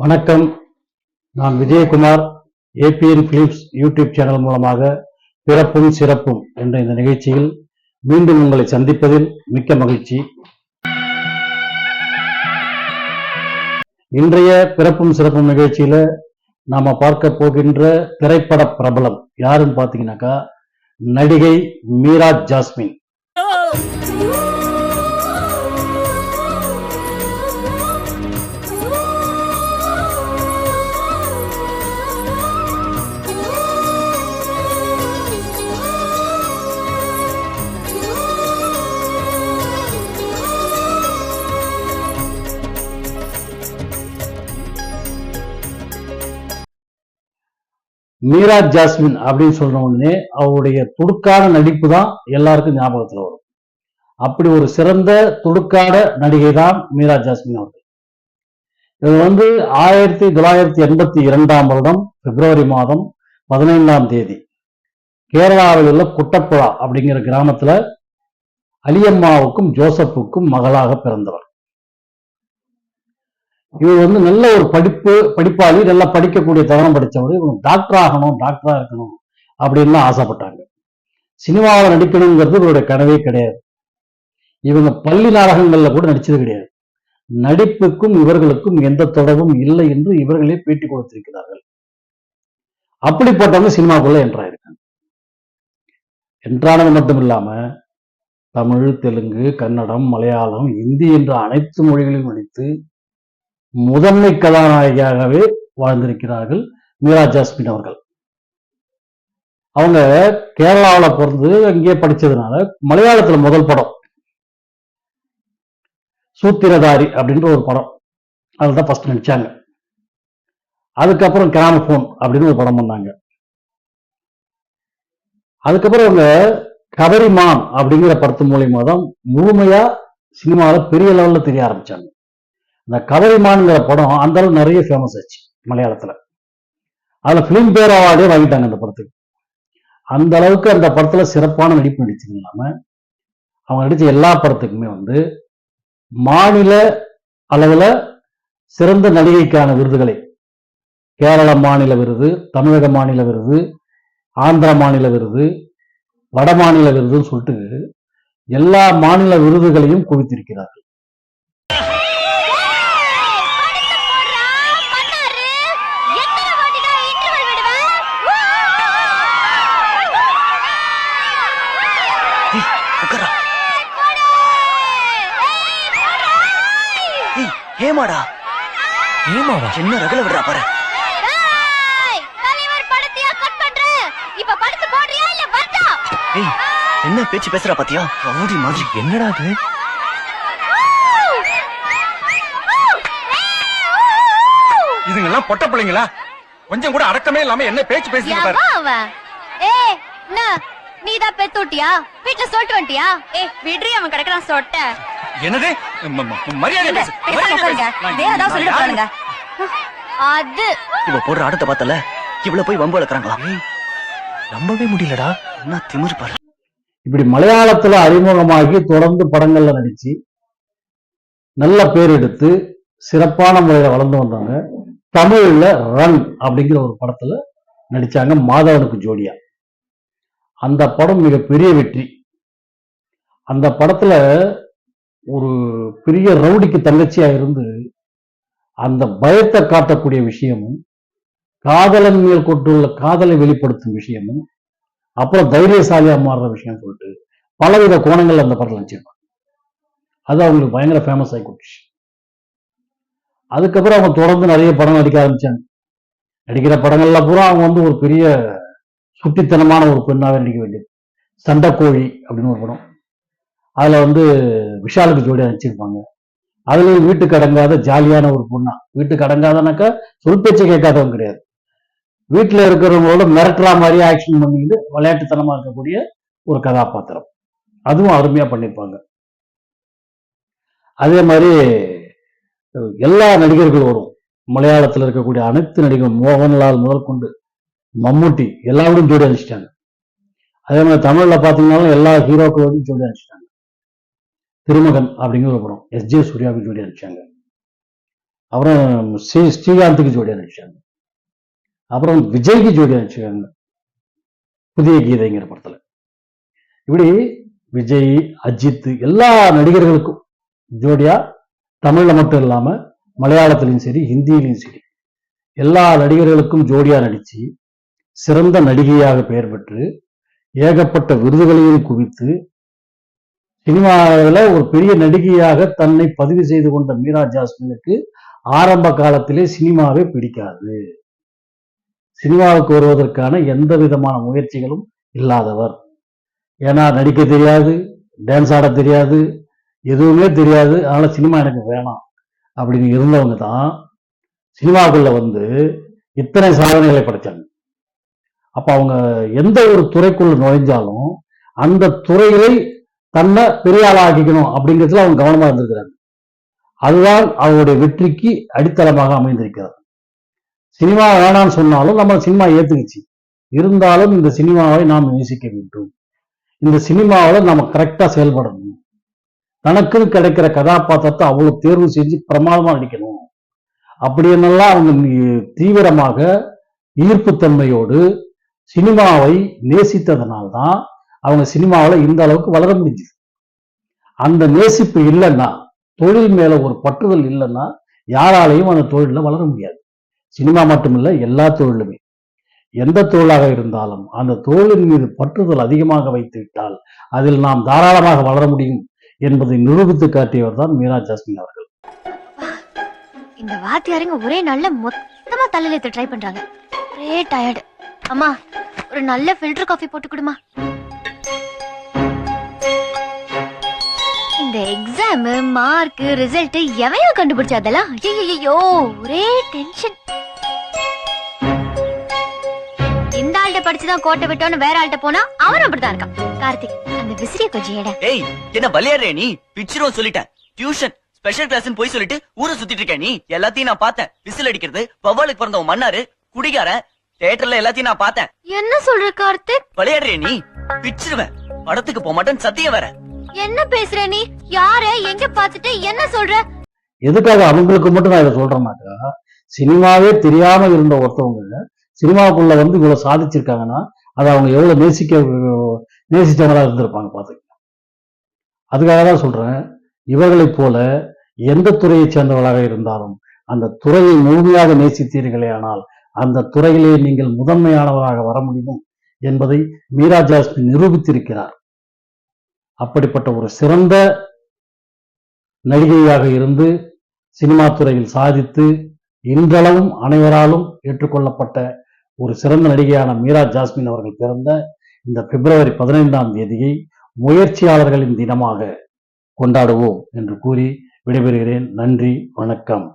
வணக்கம். நான் Vijayakumar. ABN films YouTube channel மூலமாக பிறப்பும் சிறப்பும் என்ற இந்த நிகழ்ச்சியில் மீண்டும் உங்களை சந்திப்பதில் மிக்க மகிழ்ச்சி. இன்றைய பிறப்பும் சிறப்பும் நிகழ்ச்சியில நாம பார்க்க போகின்ற திரைப்பட பிரபலம் யாருன்னு பாத்தீங்கன்னாக்கா நடிகை மீரா ஜாஸ்மின். மீரா ஜாஸ்மின் அப்படின்னு சொல்ற உடனே அவருடைய துடுக்கான நடிப்பு தான் எல்லாருக்கும் ஞாபகத்துல வரும். அப்படி ஒரு சிறந்த துடுக்காட நடிகை தான் மீரா ஜாஸ்மின் அவர்கள். இது 1982 வருடம் பிப்ரவரி மாதம் 15ஆம் தேதி கேரளாவில் உள்ள குட்டப்புழா அப்படிங்கிற கிராமத்துல அலியம்மாவுக்கும் ஜோசப்புக்கும் மகளாக பிறந்தவர். இவர் நல்ல ஒரு படிப்பாளி, நல்லா படிக்கக்கூடிய தவணம் படித்தவர். இவங்க டாக்டர் ஆகணும், டாக்டரா இருக்கணும் அப்படின்னு ஆசைப்பட்டாங்க. சினிமாவில் நடிக்கணுங்கிறது இவருடைய கனவே கிடையாது. இவங்க பள்ளி நாடகங்கள்ல கூட நடிச்சது கிடையாது. நடிப்புக்கும் இவர்களுக்கும் எந்த தொடர்பும் இல்லை என்று இவர்களே பேட்டி கொடுத்திருக்கிறார்கள். அப்படிப்பட்டவங்க சினிமாக்குள்ள என்ட்ராயிருக்காங்க. என்ட்ரானது மட்டும் இல்லாம தமிழ், தெலுங்கு, கன்னடம், மலையாளம், இந்தி என்ற அனைத்து மொழிகளிலும் நடித்து முதன்மை கதாநாயகியாகவே வாழ்ந்திருக்கிறார்கள் மீரா ஜாஸ்மின் அவர்கள். அவங்க கேரளாவில் பிறந்து அங்கேயே படிச்சதுனால மலையாளத்துல முதல் படம் சூத்திரதாரி அப்படின்ற ஒரு படம், அதுதான் ஃபர்ஸ்ட் நடிச்சாங்க. அதுக்கப்புறம் கிராமபோன் அப்படின்னு ஒரு படம் பண்ணாங்க. அதுக்கப்புறம் அவங்க கவரிமான் அப்படிங்கிற படத்து மூலியமா தான் முழுமையா சினிமாவில் பெரிய லெவல்ல தெரிய ஆரம்பிச்சாங்க. இந்த கவரிமான்ங்கிற படம் அந்த அளவு நிறைய ஃபேமஸ் ஆச்சு மலையாளத்துல. அதுல பிலிம் பேர் அவார்டே வாங்கிட்டாங்க அந்த படத்துக்கு. அந்த அளவுக்கு அந்த படத்துல சிறப்பான நடிப்பு நடிச்சது இல்லாம அவங்க நடிச்ச எல்லா படத்துக்குமே மாநில அளவுல சிறந்த நடிகைக்கான விருதுகளை, கேரள மாநில விருது, தமிழக மாநில விருது, ஆந்திரா மாநில விருது, வட மாநில விருதுன்னு சொல்லிட்டு எல்லா மாநில விருதுகளையும் குவித்திருக்கிறார்கள். ஏமாடா என்ன ரகல விடுறா பாரு. என்ன பேச்சு பேசுறா பாத்தியா? ரவுடி மாதிரி. என்னடா அது? இதுங்கெல்லாம் பொட்ட பிள்ளைங்களா? கொஞ்சம் கூட அடக்கமே இல்லாம என்ன பேச்சு பேசுறீங்க பாரு. நீதான் பெத்தூட்டியா? வீட்டுல சொல்லிட்டு வந்துட்டியா? விடுறி, அவன் கிடக்குறான் சொட்ட. என்னது? மரியாதை பேசு. அது இவ போடுற ஆட்டத்தை பார்த்தல, இவ்வளவு போய் வம்பு வளர்க்கறாங்களா? நம்பவே முடியலடா. என்ன திமிரு பாரு. இப்படி மலையாளத்துல அறிமுகமாகி தொடர்ந்து படங்கள்ல நடிச்சு நல்ல பேர் எடுத்து சிறப்பான முறையில வளர்ந்து வந்தாங்க. தமிழ்ல ரன் அப்படிங்கிற ஒரு படத்துல நடிச்சாங்க மாதவனுக்கு ஜோடியா. அந்த படம் மிகப்பெரிய வெற்றி. அந்த படத்துல ஒரு பெரிய ரவுடிக்கு தங்கச்சியா இருந்து அந்த பயத்தை காட்டக்கூடிய விஷயமும், காதலன் மேல் கொண்டுள்ள காதலை வெளிப்படுத்தும் விஷயமும், அப்புறம் தைரியசாலியா மாறுற விஷயம் சொல்லிட்டு பலவித கோணங்கள் அந்த படத்தில் நடிச்சிருப்பாங்க. அது அவங்களுக்கு பயங்கர ஃபேமஸ் ஆகி போச்சு. அதுக்கப்புறம் அவங்க தொடர்ந்து நிறைய படம் நடிக்க ஆரம்பிச்சாங்க. நடிக்கிற படங்கள்ல பூரா அவங்க ஒரு பெரிய சுட்டித்தனமான ஒரு பெண்ணாக நடிக்க வேண்டியது. சண்டைக்கோழி அப்படின்னு ஒரு படம், அதுல விஷாலுக்கு ஜோடியா நடிச்சிருப்பாங்க. அதுலயும் வீட்டுக்கு அடங்காத ஜாலியான ஒரு பொண்ணா, வீட்டுக்கு அடங்காதனாக்கா சொல் பேச்சை கேட்காதவங்க கிடையாது, வீட்டுல இருக்கிறவங்களோட மிரட்டுற மாதிரி ஆக்ஷன் பண்ணிட்டு விளையாட்டுத்தனமா இருக்கக்கூடிய ஒரு கதாபாத்திரம். அதுவும் அருமையா பண்ணியிருப்பாங்க. அதே மாதிரி எல்லா நடிகர்கள் வரும். மலையாளத்தில் இருக்கக்கூடிய அனைத்து நடிகர்கள், மோகன்லால் முதல் கொண்டு மம்முட்டி எல்லாரோடும் ஜோடி அடிச்சிட்டாங்க. அதே மாதிரி தமிழ்ல பாத்தீங்கன்னாலும் எல்லா ஹீரோக்களோடையும் ஜோடி அடிச்சிட்டாங்க. திருமகன் அப்படிங்கிற ஒரு படம் எஸ்.ஜே. சூர்யாவுக்கு ஜோடி அடிச்சாங்க. அப்புறம் ஸ்ரீகாந்துக்கு ஜோடியா நடிச்சாங்க. அப்புறம் விஜய்க்கு ஜோடியா நடிச்சாங்க புதிய கீதைங்கிற படத்துல. இப்படி விஜய், அஜித் எல்லா நடிகர்களுக்கும் ஜோடியா தமிழ்ல மட்டும் இல்லாம மலையாளத்திலையும் சரி, ஹிந்தியிலையும் சரி எல்லா நடிகர்களுக்கும் ஜோடியா நடிச்சு சிறந்த நடிகையாக பெயர் பெற்று ஏகப்பட்ட விருதுகளையும் குவித்து சினிமாவில் ஒரு பெரிய நடிகையாக தன்னை பதிவு செய்து கொண்ட மீரா ஜாஸ்மினுக்கு ஆரம்ப காலத்திலே சினிமாவே பிடிக்காது. சினிமாவுக்கு வருவதற்கான எந்த விதமான முயற்சிகளும் இல்லாதவர். ஏன்னா நடிக்க தெரியாது, டான்ஸ் ஆட தெரியாது, எதுவுமே தெரியாது. அதனால சினிமா எனக்கு வேணாம் அப்படின்னு இருந்தவங்க தான் சினிமாவுக்குள்ள வந்து இத்தனை சாதனைகளை படைச்சாங்க. அப்ப அவங்க எந்த ஒரு துறைக்குள்ள நுழைஞ்சாலும் அந்த துறைகளை தன்னை பெரிய ஆளாக்கிக்கணும் அப்படிங்கிறதுல அவங்க கவனமா இருந்திருக்கிறாங்க. அதுதான் அவருடைய வெற்றிக்கு அடித்தளமாக அமைந்திருக்கிறது. சினிமா வேணாம்னு சொன்னாலும் நம்ம சினிமா ஏத்துக்குச்சு. இருந்தாலும் இந்த சினிமாவை நாம் நேசிக்க வேண்டும். இந்த சினிமாவில் நம்ம கரெக்டா செயல்படணும். தனக்குன்னு கிடைக்கிற கதாபாத்திரத்தை அவ்வளவு தேர்வு செஞ்சு பிரமாதமா நடிக்கணும். அப்படி என்னெல்லாம் அவங்க தீவிரமாக ஈர்ப்புத்தன்மையோடு சினிமாவை நேசித்ததனால்தான் அவங்க சினிமாவில் இந்த அளவுக்கு வளர முடிஞ்சுது. அந்த நேசிப்பு இல்லைன்னா, தொழில் மேல ஒரு பற்றுதல் இல்லைன்னா யாராலையும் அந்த தொழில வளர முடியாது. சினிமா மட்டுமில்ல, எல்லா தொழிலுமே. எந்த தொழிலாக இருந்தாலும் அந்த தொழிலின் மீது பற்றுதல் அதிகமாக வைத்து விட்டால் அதில் நாம் தாராளமாக வளர முடியும் என்பதை நிரூபித்து காட்டியவர் தான் மீரா ஜாஸ்மின் அவர்கள். இந்த வாத்தியாருங்க ஒரே நல்ல மொத்தமா தலையில ட்ரை பண்றாங்க. ஒரே டயர்டு. அம்மா, ஒரு நல்ல ஃபில்டர் காஃபி போட்டு கொடுமா. இந்த எக்ஸாம் மார்க் ரிசல்ட் எவையோ கண்டுபிடிச்சாதெல்லாம் ஐயோ ஒரே டென்ஷன். இந்த ஆள்கிட்ட படிச்சுதான் கோட்டை விட்டோன்னு வேற ஆள்கிட்ட போனா அவன் அப்படித்தான் இருக்கான். கார்த்திக், அந்த விசிறிய கொஞ்சம் எட. ஏய், என்ன பலியாடுறே நீ? பிச்சிரும் சொல்லிட்டேன். டியூஷன் ஸ்பெஷல் கிளாஸ் போய் சொல்லிட்டு ஊரை சுத்திட்டு இருக்க நீ. எல்லாத்தையும் நான் பார்த்தேன். விசில் அடிக்கிறது, பவாலுக்கு பிறந்தவன் மன்னாரு, குடிகாரன், தியேட்டர்ல எல்லாத்தையும் நான் பார்த்தேன். என்ன சொல்ற கார்த்திக்? பலியாடுறே நீ? பிச்சிருவேன். படத்துக்கு போக மாட்டேன்னு சத்தியம் வேற. என்ன பேசுற நீ? யார எங்க பார்த்துட்டு என்ன சொல்ற? எதுக்காக அவங்களுக்கு மட்டும் நான் இதை சொல்றேன்னாக்கா, சினிமாவே தெரியாம இருந்த ஒருத்தவங்க சினிமாவுக்குள்ள வந்து இவ்வளவு சாதிச்சிருக்காங்கன்னா அதை அவங்க எவ்வளவு நேசிச்சவங்களா இருந்திருப்பாங்க பாத்துக்க. அதுக்காக தான் சொல்றேன், இவர்களைப் போல எந்த துறையை சேர்ந்தவர்களாக இருந்தாலும் அந்த துறையை முழுமையாக நேசித்தீர்களே ஆனால் அந்த துறையிலே நீங்கள் முதன்மையானவராக வர முடியும் என்பதை மீரா ஜாஸ்மின் நிரூபித்திருக்கிறார். அப்படிப்பட்ட ஒரு சிறந்த நடிகையாக இருந்து சினிமா துறையில் சாதித்து இன்றளவும் அனைவராலும் ஏற்றுக்கொள்ளப்பட்ட ஒரு சிறந்த நடிகையான மீரா ஜாஸ்மின் அவர்கள் பிறந்த இந்த பிப்ரவரி 15ஆம் தேதியை முயற்சியாளர்களின் தினமாக கொண்டாடுவோம் என்று கூறி விடைபெறுகிறேன். நன்றி, வணக்கம்.